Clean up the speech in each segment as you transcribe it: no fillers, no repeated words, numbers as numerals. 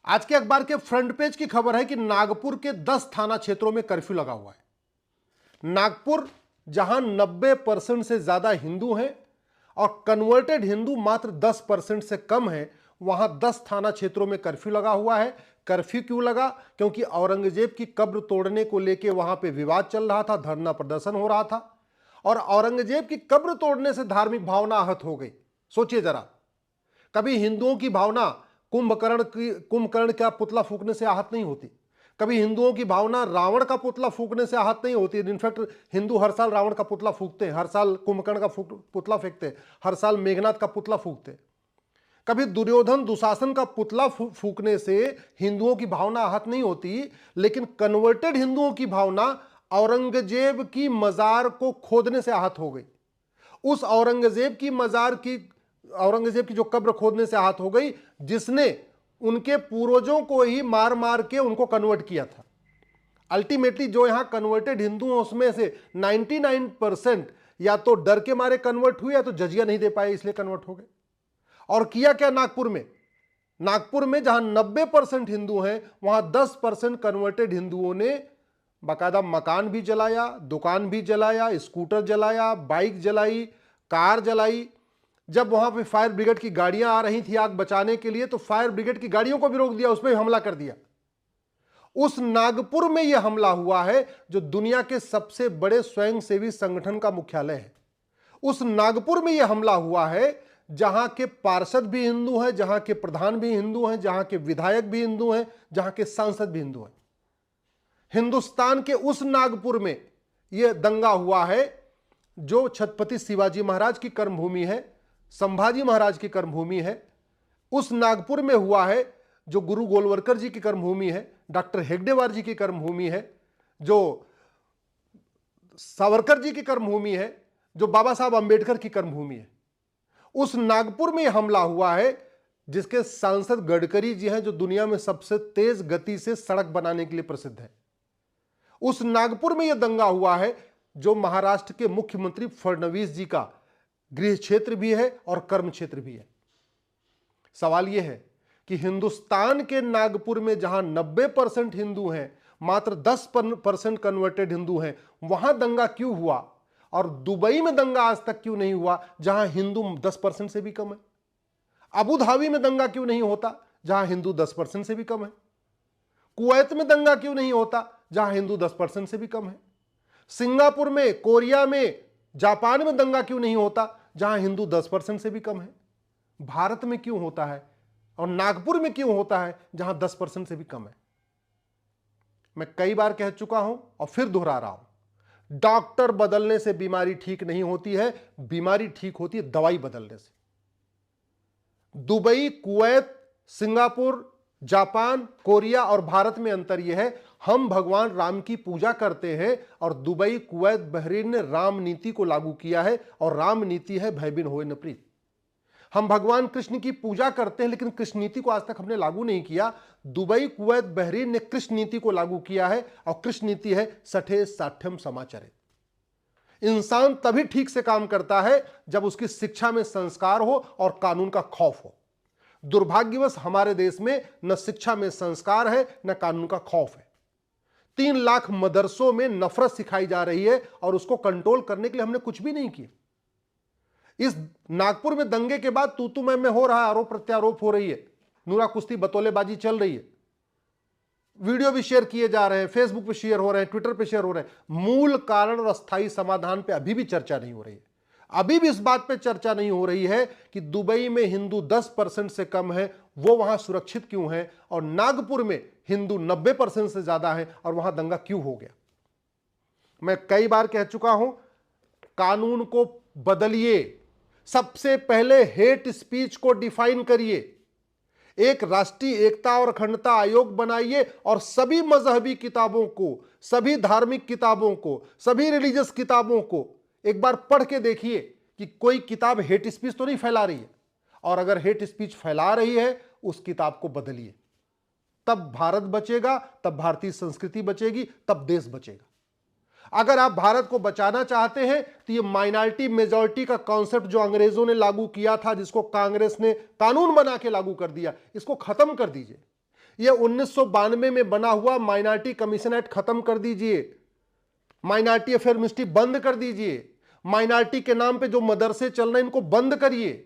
आज के अखबार के फ्रंट पेज की खबर है कि नागपुर के 10 थाना क्षेत्रों में कर्फ्यू लगा हुआ है। नागपुर जहां 90% से ज्यादा हिंदू हैं और कन्वर्टेड हिंदू मात्र 10% से कम है, वहां 10 थाना क्षेत्रों में कर्फ्यू लगा हुआ है। कर्फ्यू क्यों लगा? क्योंकि औरंगजेब की कब्र तोड़ने को लेकर वहां पे विवाद चल रहा था, धरना प्रदर्शन हो रहा था और औरंगजेब की कब्र तोड़ने से धार्मिक भावना आहत हो गई। सोचिए जरा, कभी हिंदुओं की भावना कुंभकर्ण का पुतला फूकने से आहत नहीं होती, कभी हिंदुओं की भावना रावण का पुतला फूकने से आहत नहीं होती। इनफैक्ट हिंदू हर साल रावण का पुतला फूकते हैं, हर साल कुंभकर्ण का पुतला फेंकते हैं, हर साल मेघनाथ का पुतला फूकते हैं। कभी दुर्योधन दुशासन का पुतला फूकने से हिंदुओं की भावना आहत नहीं होती, लेकिन कन्वर्टेड हिंदुओं की भावना औरंगजेब की मजार को खोदने से आहत हो गई। उस औरंगजेब की जो कब्र खोदने से आहत हो गई, जिसने उनके पूर्वजों को ही मार मार के उनको कन्वर्ट किया था। अल्टीमेटली जो यहां कन्वर्टेड हिंदू हैं उसमें से 99% या तो डर के मारे कन्वर्ट हुए या तो जजिया नहीं दे पाए इसलिए कन्वर्ट हो गए। और किया क्या नागपुर में जहां 90% हिंदू हैं, वहां 10% कन्वर्टेड हिंदुओं ने बाकायदा मकान भी जलाया, दुकान भी जलाया, स्कूटर जलाया, बाइक जलाई, कार जलाई। जब वहां पे फायर ब्रिगेड की गाड़ियां आ रही थी आग बचाने के लिए, तो फायर ब्रिगेड की गाड़ियों को भी रोक दिया, उसमें हमला कर दिया। उस नागपुर में यह हमला हुआ है जो दुनिया के सबसे बड़े स्वयंसेवी संगठन का मुख्यालय है। उस नागपुर में यह हमला हुआ है जहां के पार्षद भी हिंदू हैं, जहां के प्रधान भी हिंदू हैं, जहां के विधायक भी हिंदू हैं, जहां के सांसद भी हिंदू हैं। हिंदुस्तान के उस नागपुर में यह दंगा हुआ है जो छत्रपति शिवाजी महाराज की कर्मभूमि है, संभाजी महाराज की कर्मभूमि है। उस नागपुर में हुआ है जो गुरु गोलवलकर जी की कर्मभूमि है, डॉक्टर हेगडेवार जी की कर्मभूमि है, जो सावरकर जी की कर्मभूमि है, जो बाबा साहब अंबेडकर की कर्मभूमि है। उस नागपुर में हमला हुआ है जिसके सांसद गडकरी जी हैं, जो दुनिया में सबसे तेज गति से सड़क बनाने के लिए प्रसिद्ध है। उस नागपुर में यह दंगा हुआ है जो महाराष्ट्र के मुख्यमंत्री फडणवीस जी का गृह क्षेत्र भी है और कर्म क्षेत्र भी है। सवाल यह है कि हिंदुस्तान के नागपुर में जहां 90% हिंदू हैं, मात्र 10% कन्वर्टेड हिंदू हैं, वहां दंगा क्यों हुआ? और दुबई में दंगा आज तक क्यों नहीं हुआ जहां हिंदू 10% से भी कम है? अबू धाबी में दंगा क्यों नहीं होता जहां हिंदू 10% से भी कम है? कुवैत में दंगा क्यों नहीं होता जहां हिंदू 10% से भी कम है? सिंगापुर में, कोरिया में, जापान में दंगा क्यों नहीं होता जहां हिंदू 10% से भी कम है? भारत में क्यों होता है और नागपुर में क्यों होता है जहां 10% से भी कम है? मैं कई बार कह चुका हूं और फिर दोहरा रहा हूं, डॉक्टर बदलने से बीमारी ठीक नहीं होती है, बीमारी ठीक होती है दवाई बदलने से। Dubai, Kuwait, Singapore, Japan, Korea और भारत में अंतर यह है, हम भगवान राम की पूजा करते हैं और दुबई, कुवैत, बहरीन ने राम नीति को लागू किया है और राम नीति है भय बिन होए न प्रीत। हम भगवान कृष्ण की पूजा करते हैं लेकिन कृष्ण नीति को आज तक हमने लागू नहीं किया। दुबई, कुवैत, बहरीन ने कृष्ण नीति को लागू किया है और कृष्ण नीति है सठे साठ्यम समाचरे। इंसान तभी ठीक से काम करता है जब उसकी शिक्षा में संस्कार हो और कानून का खौफ हो। दुर्भाग्यवश हमारे देश में न शिक्षा में संस्कार है न कानून का खौफ है। 3 लाख मदरसों में नफरत सिखाई जा रही है और उसको कंट्रोल करने के लिए हमने कुछ भी नहीं किया। इस नागपुर में दंगे के बाद तू मैं हो रहा है, आरोप प्रत्यारोप हो रही है, नूरा कुश्ती बतौलेबाजी चल रही है, वीडियो भी शेयर किए जा रहे हैं, फेसबुक पे शेयर हो रहे हैं, ट्विटर पे शेयर हो रहे हैं। मूल कारण और अस्थायी समाधान पे अभी भी चर्चा नहीं हो रही है। अभी भी इस बात पे चर्चा नहीं हो रही है कि दुबई में हिंदू 10% से कम है, वो वहां सुरक्षित क्यों है, और नागपुर में हिंदू 90% से ज्यादा है और वहां दंगा क्यों हो गया। मैं कई बार कह चुका हूं, कानून को बदलिए, सबसे पहले हेट स्पीच को डिफाइन करिए, एक राष्ट्रीय एकता और अखंडता आयोग बनाइए और सभी मजहबी किताबों को, सभी धार्मिक किताबों को, सभी रिलीजियस किताबों को एक बार पढ़ के देखिए कि कोई किताब हेट स्पीच तो नहीं फैला रही है, और अगर हेट स्पीच फैला रही है उस किताब को बदलिए। तब भारत बचेगा, तब भारतीय संस्कृति बचेगी, तब देश बचेगा। अगर आप भारत को बचाना चाहते हैं तो ये माइनॉरिटी मेजॉरिटी का कॉन्सेप्ट जो अंग्रेजों ने लागू किया था, जिसको कांग्रेस ने कानून बना के लागू कर दिया, इसको खत्म कर दीजिए। ये 1992 में बना हुआ माइनॉरिटी कमीशन एक्ट खत्म कर दीजिए, माइनॉरिटी अफेयर मिनिस्ट्री बंद कर दीजिए, माइनॉरिटी के नाम पे जो मदरसे चल रहे हैं इनको बंद करिए,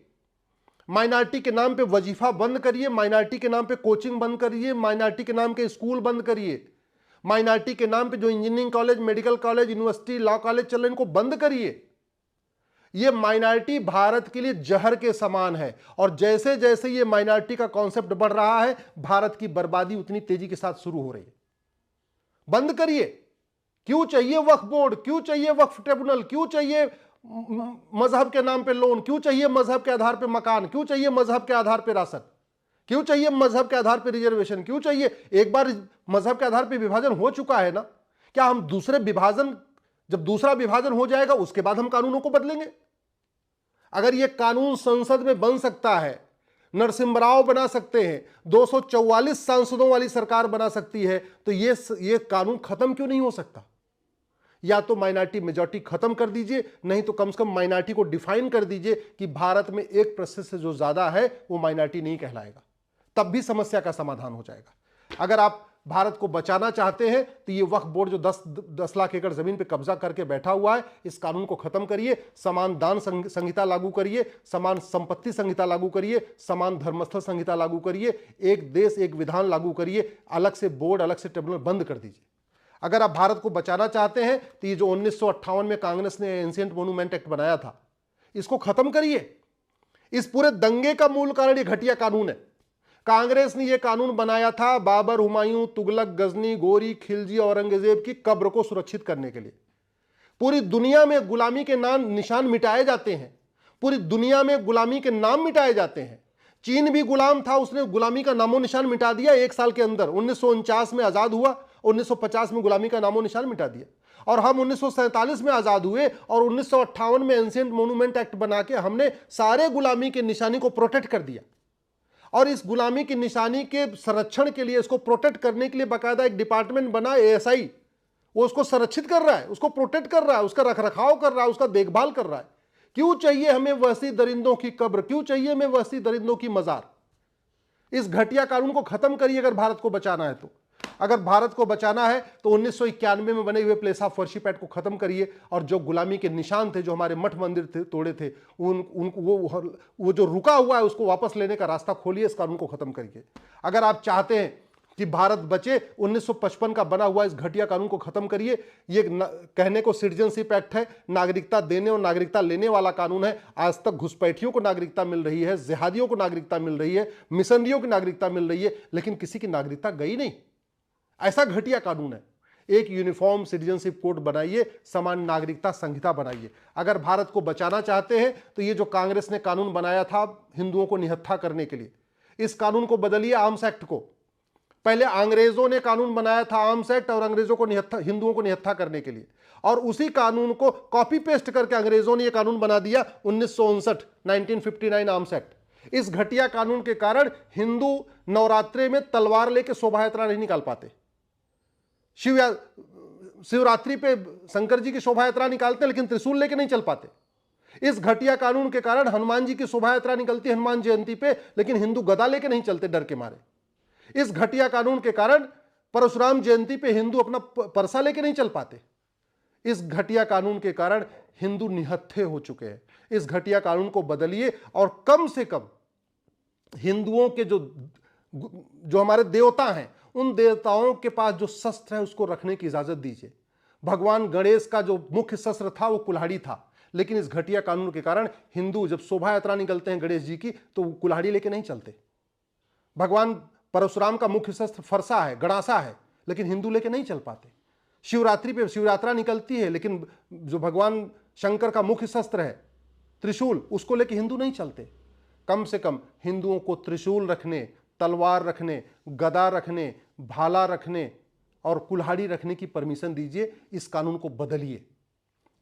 माइनॉरिटी के नाम पे वजीफा बंद करिए, माइनॉरिटी के नाम पे कोचिंग बंद करिए, माइनॉरिटी के नाम के स्कूल बंद करिए, माइनॉरिटी के नाम पे जो engineering college, medical college, university, law college चल रहे हैं इनको बंद करिए। ये माइनॉरिटी भारत के लिए जहर के समान है और जैसे जैसे ये माइनॉरिटी का कॉन्सेप्ट बढ़ रहा है भारत की बर्बादी उतनी तेजी के साथ शुरू हो रही है। बंद करिए। क्यों चाहिए वक्फ बोर्ड, क्यों चाहिए वक्फ ट्रिब्यूनल, क्यों चाहिए मजहब के नाम पे लोन, क्यों चाहिए मजहब के आधार पे मकान, क्यों चाहिए मजहब के आधार पे राशन, क्यों चाहिए मजहब के आधार पे रिजर्वेशन, क्यों चाहिए? एक बार मजहब के आधार पे विभाजन हो चुका है ना, क्या हम दूसरे विभाजन, जब दूसरा विभाजन हो जाएगा उसके बाद हम कानूनों को बदलेंगे? अगर यह कानून संसद में बन सकता है, नरसिम्हा राव बना सकते हैं, 244 सांसदों वाली सरकार बना सकती है, तो ये कानून खत्म क्यों नहीं हो सकता? या तो माइनॉरिटी मेजॉरिटी खत्म कर दीजिए, नहीं तो कम से कम माइनॉरिटी को डिफाइन कर दीजिए कि भारत में 1% से जो ज्यादा है वो माइनॉरिटी नहीं कहलाएगा, तब भी समस्या का समाधान हो जाएगा। अगर आप भारत को बचाना चाहते हैं तो ये वक्फ बोर्ड जो 10 लाख एकड़ जमीन पे कब्जा करके बैठा हुआ है, इस कानून को खत्म करिए, समान दान संहिता लागू करिए, समान संपत्ति संहिता लागू करिए, समान धर्मस्थल संहिता लागू करिए, एक देश एक विधान लागू करिए, अलग से बोर्ड, अलग से ट्रिब्यूनल बंद कर दीजिए। अगर आप भारत को बचाना चाहते हैं तो ये जो 1958 में कांग्रेस ने एंशिएंट मोन्यूमेंट एक्ट बनाया था, इसको खत्म करिए। इस पूरे दंगे का मूल कारण ये घटिया कानून है। कांग्रेस ने यह कानून बनाया था बाबर, हुमायूं, तुगलक, गजनी, गोरी, खिलजी, औरंगजेब की कब्र को सुरक्षित करने के लिए। पूरी दुनिया में गुलामी के निशान मिटाए जाते हैं, पूरी दुनिया में गुलामी के नाम मिटाए जाते हैं। चीन भी गुलाम था, उसने गुलामी का नामो निशान मिटा दिया 1 साल के अंदर। 1949 में आजाद हुआ, 1950 में गुलामी का नामो निशान मिटा दिया, और हम 1947 में आजाद हुए और 1958 में एंशिएंट मोन्यूमेंट एक्ट बना के हमने सारे गुलामी की निशानी को प्रोटेक्ट कर दिया। और इस गुलामी की निशानी के संरक्षण के लिए, इसको प्रोटेक्ट करने के लिए बाकायदा एक डिपार्टमेंट बना, ASI, वो उसको संरक्षित कर रहा है, उसको प्रोटेक्ट कर रहा है, उसका रखरखाव कर रहा है, उसका देखभाल कर रहा है। क्यों चाहिए हमें वहशी दरिंदों की कब्र, क्यों चाहिए हमें वहशी दरिंदों की मजार? इस घटिया कानून को खत्म करिए अगर भारत को बचाना है तो। अगर भारत को बचाना है तो 1991 में बने हुए प्लेस ऑफ वर्शिप एक्ट को खत्म करिए, और जो गुलामी के निशान थे, जो हमारे मठ मंदिर थे तोड़े थे, वो जो रुका हुआ है उसको वापस लेने का रास्ता खोलिए, इस कानून को खत्म करिए। अगर आप चाहते हैं कि भारत बचे, 1955 का बना हुआ इस घटिया कानून को खत्म करिए। ये कहने को सिटीजनशिप एक्ट है, नागरिकता देने और नागरिकता लेने वाला कानून है। आज तक घुसपैठियों को नागरिकता मिल रही है, जिहादियों को नागरिकता मिल रही है, मिशनरियों की नागरिकता मिल रही है, लेकिन किसी की नागरिकता गई नहीं। ऐसा घटिया कानून है। एक यूनिफॉर्म सिटीजनशिप कोड बनाइए, समान नागरिकता संहिता बनाइए। अगर भारत को बचाना चाहते हैं तो ये जो कांग्रेस ने कानून बनाया था हिंदुओं को निहत्था करने के लिए, इस कानून को बदलिए, आर्म्स एक्ट को। पहले अंग्रेजों ने कानून बनाया था आर्म्स एक्ट, और अंग्रेजों को हिंदुओं को निहत्था करने के लिए, और उसी कानून को कॉपी पेस्ट करके अंग्रेजों ने यह कानून बना दिया 1959 आर्म्स एक्ट। इस घटिया कानून के कारण हिंदू नवरात्रि में तलवार लेके शोभा यात्रा नहीं निकाल पाते। शिवरात्रि पे शंकर जी की शोभा यात्रा निकालते हैं, लेकिन त्रिशूल लेके नहीं चल पाते। इस घटिया कानून के कारण हनुमान जी की शोभा यात्रा निकलती है हनुमान जयंती पे, लेकिन हिंदू गदा लेके नहीं चलते डर के मारे। इस घटिया कानून के कारण परशुराम जयंती पे हिंदू अपना परसा लेके नहीं चल पाते। इस घटिया कानून के कारण हिंदू निहत्थे हो चुके हैं। इस घटिया कानून को बदलिए, और कम से कम हिंदुओं के जो हमारे देवता हैं, उन देवताओं के पास जो शस्त्र है उसको रखने की इजाजत दीजिए। भगवान गणेश का जो मुख्य शस्त्र था वो कुल्हाड़ी था, लेकिन इस घटिया कानून के कारण हिंदू जब शोभा यात्रा निकलते हैं गणेश जी की तो कुल्हाड़ी लेके नहीं चलते। भगवान परशुराम का मुख्य शस्त्र फरसा है, गणासा है, लेकिन हिंदू लेके नहीं चल पाते। शिवरात्रि पे शिवयात्रा निकलती है, लेकिन जो भगवान शंकर का मुख्य शस्त्र है त्रिशूल, उसको लेके हिंदू नहीं चलते। कम से कम हिंदुओं को त्रिशूल रखने, तलवार रखने, गदा रखने, भाला रखने और कुल्हाड़ी रखने की परमिशन दीजिए। इस कानून को बदलिए।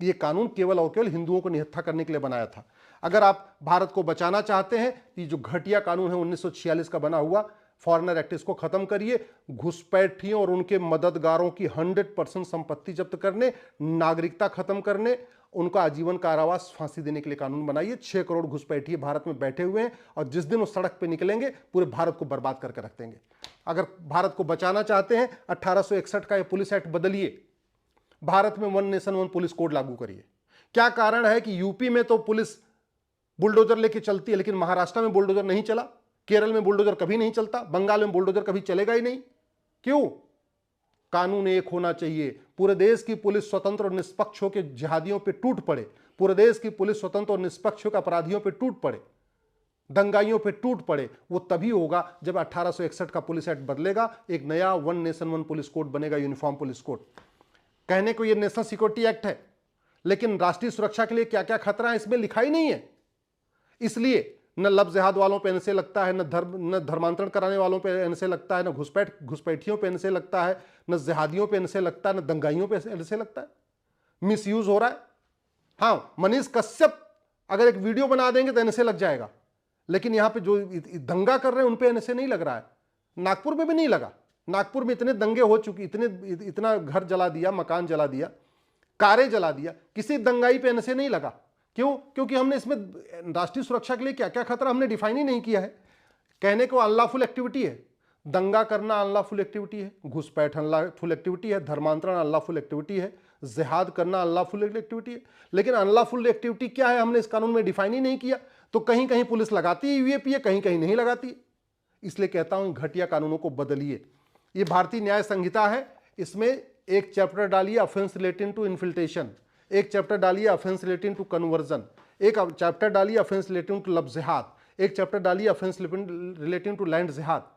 ये कानून केवल और केवल हिंदुओं को निहत्था करने के लिए बनाया था। अगर आप भारत को बचाना चाहते हैं तो ये जो घटिया कानून है 1946 का बना हुआ फॉरेनर एक्ट, इसको खत्म करिए। घुसपैठियों और उनके मददगारों की 100% संपत्ति जब्त करने, नागरिकता खत्म करने, उनका आजीवन कारावास, फांसी देने के लिए कानून बनाइए। 6 करोड़ घुसपैठिए भारत में बैठे हुए हैं और जिस दिन वो सड़क पे निकलेंगे पूरे भारत को बर्बाद करके रख देंगे। अगर भारत को बचाना चाहते हैं 1861 का ये पुलिस एक्ट बदलिए, भारत में one nation one police code लागू करिए। क्या कारण है कि यूपी में तो पुलिस बुलडोजर लेके चलती है लेकिन महाराष्ट्र में बुलडोजर नहीं चला, केरल में बुलडोजर कभी नहीं चलता, बंगाल में बुलडोजर कभी चलेगा ही नहीं? क्यों? कानून एक होना चाहिए। पूरे देश की पुलिस स्वतंत्र और निष्पक्ष होकर जिहादियों पे टूट पड़े, पूरे देश की पुलिस स्वतंत्र और निष्पक्ष होकर अपराधियों पे टूट पड़े, दंगाइयों पे टूट पड़े। वो तभी होगा जब 1861 का पुलिस एक्ट बदलेगा, एक नया one nation one police code बनेगा, यूनिफॉर्म पुलिस कोड। कहने को ये नेशनल सिक्योरिटी एक्ट है, लेकिन राष्ट्रीय सुरक्षा के लिए क्या क्या खतरा है इसमें लिखा ही नहीं है। इसलिए न लव जिहाद वालों पे एनसे लगता है, न धर्मांतरण कराने वालों पे एनसे लगता है, न घुसपैठियों पे एनसे लगता है, न जिहादियों पे एनसे लगता है, न दंगाइयों पे एनसे लगता है। मिसयूज हो रहा है। हाँ, मनीष कश्यप अगर एक वीडियो बना देंगे तो एनसे लग जाएगा, लेकिन यहां पे जो दंगा कर रहे हैं उन पे एनसे नहीं लग रहा है। नागपुर में भी नहीं लगा। नागपुर में इतने दंगे हो चुके, इतना घर जला दिया, मकान जला दिया, कारें जला दिया, किसी दंगाई पे एनसे नहीं लगा। क्यों? क्योंकि हमने इसमें राष्ट्रीय सुरक्षा के लिए क्या क्या खतरा हमने डिफाइन ही नहीं किया है। कहने को अनलॉफुल एक्टिविटी है, दंगा करना अनलॉफुल एक्टिविटी है, घुसपैठ अनलॉफुल एक्टिविटी है, धर्मांतरण अनलॉफुल एक्टिविटी है, जिहाद करना अनलॉफुल एक्टिविटी है। लेकिन अनलॉफुल एक्टिविटी क्या है हमने इस कानून में डिफाइन ही नहीं किया। तो कहीं कहीं पुलिस लगाती है यूएपी है, कहीं कहीं नहीं लगाती। इसलिए कहता हूं घटिया कानूनों को बदलिए। ये भारतीय न्याय संहिता है, इसमें एक चैप्टर डालिए ऑफेंस रिलेटिंग टू इन्फिल्ट्रेशन, एक चैप्टर डालिए ऑफेंस रिलेटिंग टू कन्वर्जन, एक चैप्टर डालिए ऑफेंस रिलेटिंग टू लव जिहाद, एक चैप्टर डालिए ऑफेंस रिलेटिंग टू लैंड जिहाद।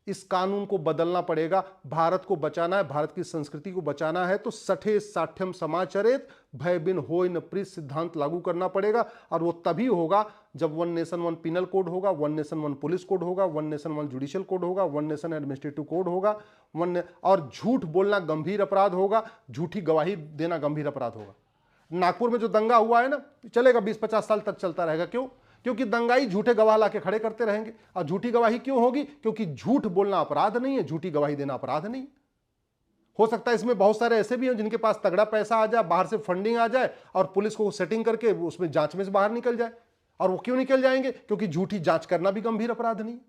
इस कानून को बदलना पड़ेगा। भारत को बचाना है, भारत की संस्कृति को बचाना है तो सठे साठ्यम समाचरित भय बिन होय न प्रीत सिद्धांत लागू करना पड़ेगा। और वो तभी होगा जब one nation one penal code होगा, one nation one police code होगा, one nation one judicial code होगा, वन नेशन एडमिनिस्ट्रेटिव कोड होगा, और झूठ बोलना गंभीर अपराध होगा, झूठी गवाही देना गंभीर अपराध होगा। नागपुर में जो दंगा हुआ है ना, चलेगा 20-50 साल तक चलता रहेगा। क्यों? क्योंकि दंगाई झूठे गवाह लाके खड़े करते रहेंगे। और झूठी गवाही क्यों होगी? क्योंकि झूठ बोलना अपराध नहीं है, झूठी गवाही देना अपराध नहीं। हो सकता है इसमें बहुत सारे ऐसे भी हैं जिनके पास तगड़ा पैसा आ जाए, बाहर से फंडिंग आ जाए और पुलिस को सेटिंग करके उसमें जांच में से बाहर निकल जाए। और वो क्यों निकल जाएंगे? क्योंकि झूठी जांच करना भी गंभीर अपराध नहीं है,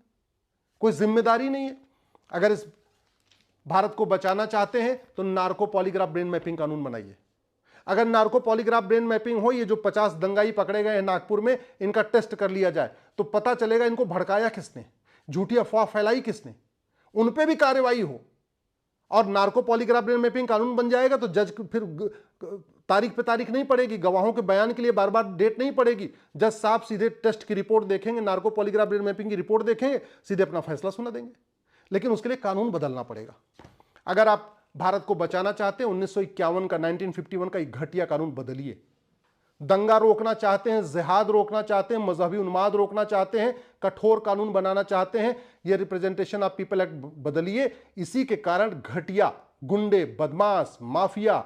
कोई जिम्मेदारी नहीं है। अगर इस भारत को बचाना चाहते हैं तो नार्को पॉलीग्राफ ब्रेन मैपिंग कानून बनाइए। अगर नार्को पॉलीग्राफ ब्रेन मैपिंग हो, ये जो 50 दंगाई पकड़े गए हैं नागपुर में, इनका टेस्ट कर लिया जाए तो पता चलेगा इनको भड़काया किसने, झूठी अफवाह फैलाई किसने, उन पे भी कार्रवाई हो। और नार्को पॉलीग्राफ ब्रेन मैपिंग कानून बन जाएगा तो जज फिर तारीख पे तारीख नहीं पड़ेगी, गवाहों के बयान के लिए बार बार डेट नहीं पड़ेगी। जज साहब सीधे टेस्ट की रिपोर्ट देखेंगे, नार्को पॉलीग्राफ ब्रेन मैपिंग की रिपोर्ट देखेंगे, सीधे अपना फैसला सुना देंगे। लेकिन उसके लिए कानून बदलना पड़ेगा। अगर आप भारत को बचाना चाहते हैं 1951 का 1951 का एक घटिया कानून बदलिए। दंगा रोकना चाहते हैं, जिहाद रोकना चाहते हैं, मजहबी उन्माद रोकना चाहते हैं, कठोर कानून बनाना चाहते हैं, ये रिप्रेजेंटेशन ऑफ पीपल एक्ट बदलिए। इसी के कारण घटिया गुंडे, बदमाश, माफिया,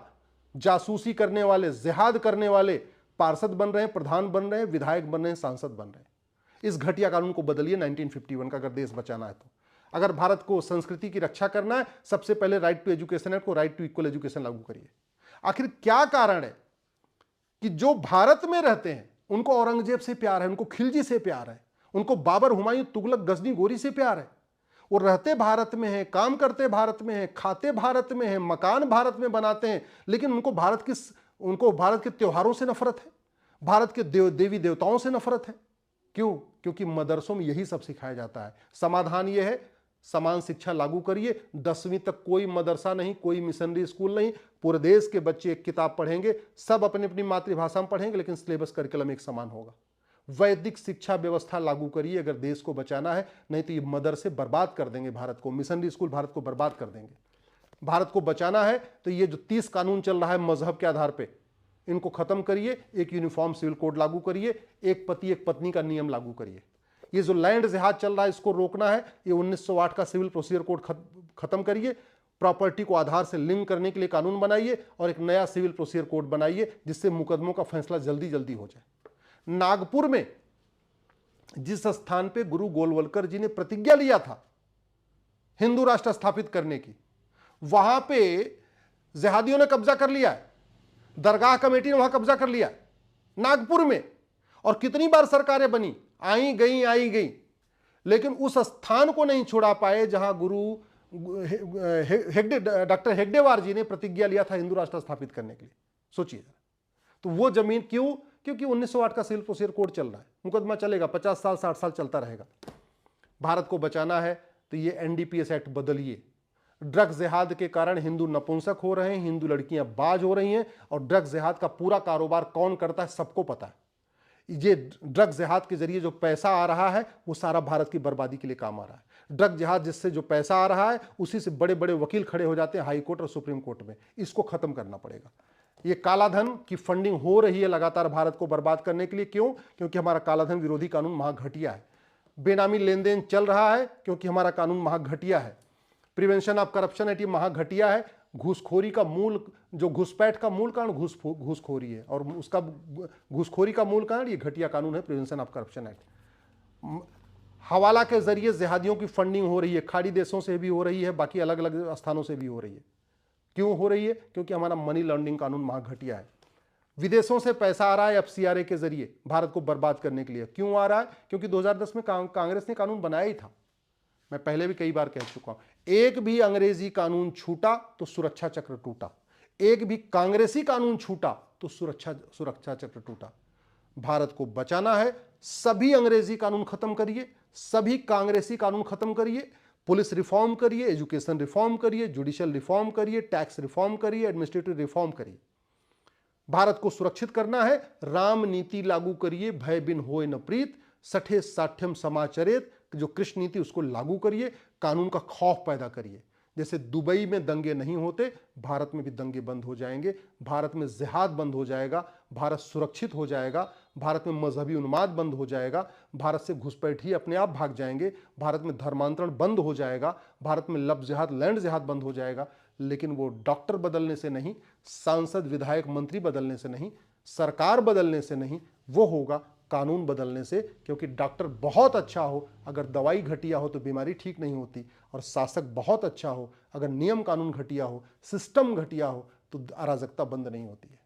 जासूसी करने वाले, जिहाद करने वाले पार्षद बन रहे हैं, प्रधान बन रहे हैं, विधायक बन रहे हैं, सांसद बन रहे हैं। इस घटिया कानून को बदलिए 1951 का, अगर देश बचाना है तो। अगर भारत को संस्कृति की रक्षा करना है, सबसे पहले राइट टू एजुकेशन एक्ट को राइट टू इक्वल एजुकेशन लागू करिए। आखिर क्या कारण है कि जो भारत में रहते हैं उनको औरंगजेब से प्यार है, उनको खिलजी से प्यार है, उनको बाबर, हुमायूं, तुगलक, गजनी, गोरी से प्यार है। वो रहते भारत में हैं, काम करते भारत में हैं, खाते भारत में हैं, मकान भारत में बनाते हैं, लेकिन उनको भारत के त्योहारों से नफरत है, भारत के देवी देवताओं से नफरत है। क्यों? क्योंकि मदरसों में यही सब सिखाया जाता है। समाधान यह है, समान शिक्षा लागू करिए। 10वीं तक कोई मदरसा नहीं, कोई मिशनरी स्कूल नहीं, पूरे देश के बच्चे एक किताब पढ़ेंगे, सब अपनी अपनी मातृभाषा में पढ़ेंगे, लेकिन सिलेबस करिकुलम एक समान होगा। वैदिक शिक्षा व्यवस्था लागू करिए अगर देश को बचाना है, नहीं तो ये मदरसे बर्बाद कर देंगे भारत को, मिशनरी स्कूल भारत को बर्बाद कर देंगे। भारत को बचाना है तो ये जो 30 कानून चल रहा है मजहब के आधार पर, इनको खत्म करिए। एक यूनिफॉर्म सिविल कोड लागू करिए, एक पति एक पत्नी का नियम लागू करिए। ये जो लैंड जिहाद चल रहा है इसको रोकना है। ये 1908 का सिविल प्रोसीजर कोड खत्म करिए, प्रॉपर्टी को आधार से लिंक करने के लिए कानून बनाइए और एक नया सिविल प्रोसीजर कोड बनाइए जिससे मुकदमों का फैसला जल्दी जल्दी हो जाए। नागपुर में जिस स्थान पे गुरु गोलवलकर जी ने प्रतिज्ञा लिया था हिंदू राष्ट्र स्थापित करने की, वहां पे जिहादियों ने कब्जा कर लिया है। दरगाह कमेटी ने वहां कब्जा कर लिया नागपुर में, और कितनी बार सरकारें बनी, आई गई, लेकिन उस स्थान को नहीं छोड़ा पाए जहां गुरु हेगड़े, डॉक्टर हेगडेवार जी ने प्रतिज्ञा लिया था हिंदू राष्ट्र स्थापित करने के लिए। सोचिए, तो वो जमीन क्यों? क्योंकि 1908 का सिविल प्रोसीजर कोड चल रहा है, मुकदमा चलेगा, 50 साल 60 साल चलता रहेगा। भारत को बचाना है तो ये एनडीपीएस एक्ट बदलिए। ड्रग्स जिहाद के कारण हिंदू नपुंसक हो रहे हैं, हिंदू लड़कियां बाज हो रही हैं, और ड्रग्स जिहाद का पूरा कारोबार कौन करता है सबको पता है। ये ड्रग्स जिहाद के जरिए जो पैसा आ रहा है वो सारा भारत की बर्बादी के लिए काम आ रहा है। ड्रग जिहाद जिससे जो पैसा आ रहा है उसी से बड़े बड़े वकील खड़े हो जाते हैं हाई कोर्ट और सुप्रीम कोर्ट में। इसको खत्म करना पड़ेगा। ये कालाधन की फंडिंग हो रही है लगातार भारत को बर्बाद करने के लिए। क्यों? क्योंकि हमारा कालाधन विरोधी कानून महाघटिया है। बेनामी लेन देन चल रहा है क्योंकि हमारा कानून महाघटिया है। प्रिवेंशन ऑफ करप्शन एक्ट महाघटिया है। घूसखोरी का मूल, जो घुसपैठ का मूल कारण घूसखोरी है, और उसका घूसखोरी का मूल कारण ये घटिया कानून है प्रिवेंशन ऑफ करप्शन एक्ट। हवाला के जरिए जिहादियों की फंडिंग हो रही है, खाड़ी देशों से भी हो रही है, बाकी अलग अलग स्थानों से भी हो रही है। क्यों हो रही है? क्योंकि हमारा मनी लॉन्ड्रिंग कानून महाघटिया है। विदेशों से पैसा आ रहा है एफसीआरए के जरिए भारत को बर्बाद करने के लिए। क्यों आ रहा है? क्योंकि 2010 में कांग्रेस ने कानून बनाया ही था। मैं पहले भी कई बार कह चुका हूं, एक भी अंग्रेजी कानून छूटा तो सुरक्षा चक्र टूटा, एक भी कांग्रेसी कानून छूटा तो सुरक्षा चक्र टूटा। भारत को बचाना है, सभी अंग्रेजी कानून खत्म करिए, सभी कांग्रेसी कानून खत्म करिए, पुलिस रिफॉर्म करिए, एजुकेशन रिफॉर्म करिए, जुडिशियल रिफॉर्म करिए, टैक्स रिफॉर्म करिए, एडमिनिस्ट्रेटिव रिफॉर्म करिए। भारत को सुरक्षित करना है, राम नीति लागू करिए, भय बिन होए न प्रीत, सठे साठ्यम समाचरित, जो कृष्ण नीति उसको लागू करिए, कानून का खौफ पैदा करिए। जैसे दुबई में दंगे नहीं होते, भारत में भी दंगे बंद हो जाएंगे, भारत में जिहाद बंद हो जाएगा, भारत सुरक्षित हो जाएगा, भारत में मजहबी उन्माद बंद हो जाएगा, भारत से घुसपैठी अपने आप भाग जाएंगे, भारत में धर्मांतरण बंद हो जाएगा, भारत में लब जिहाद, लैंड जिहाद बंद हो जाएगा। लेकिन वो डॉक्टर बदलने से नहीं, सांसद विधायक मंत्री बदलने से नहीं, सरकार बदलने से नहीं, वो होगा कानून बदलने से। क्योंकि डॉक्टर बहुत अच्छा हो, अगर दवाई घटिया हो तो बीमारी ठीक नहीं होती, और शासक बहुत अच्छा हो, अगर नियम कानून घटिया हो, सिस्टम घटिया हो, तो अराजकता बंद नहीं होती है।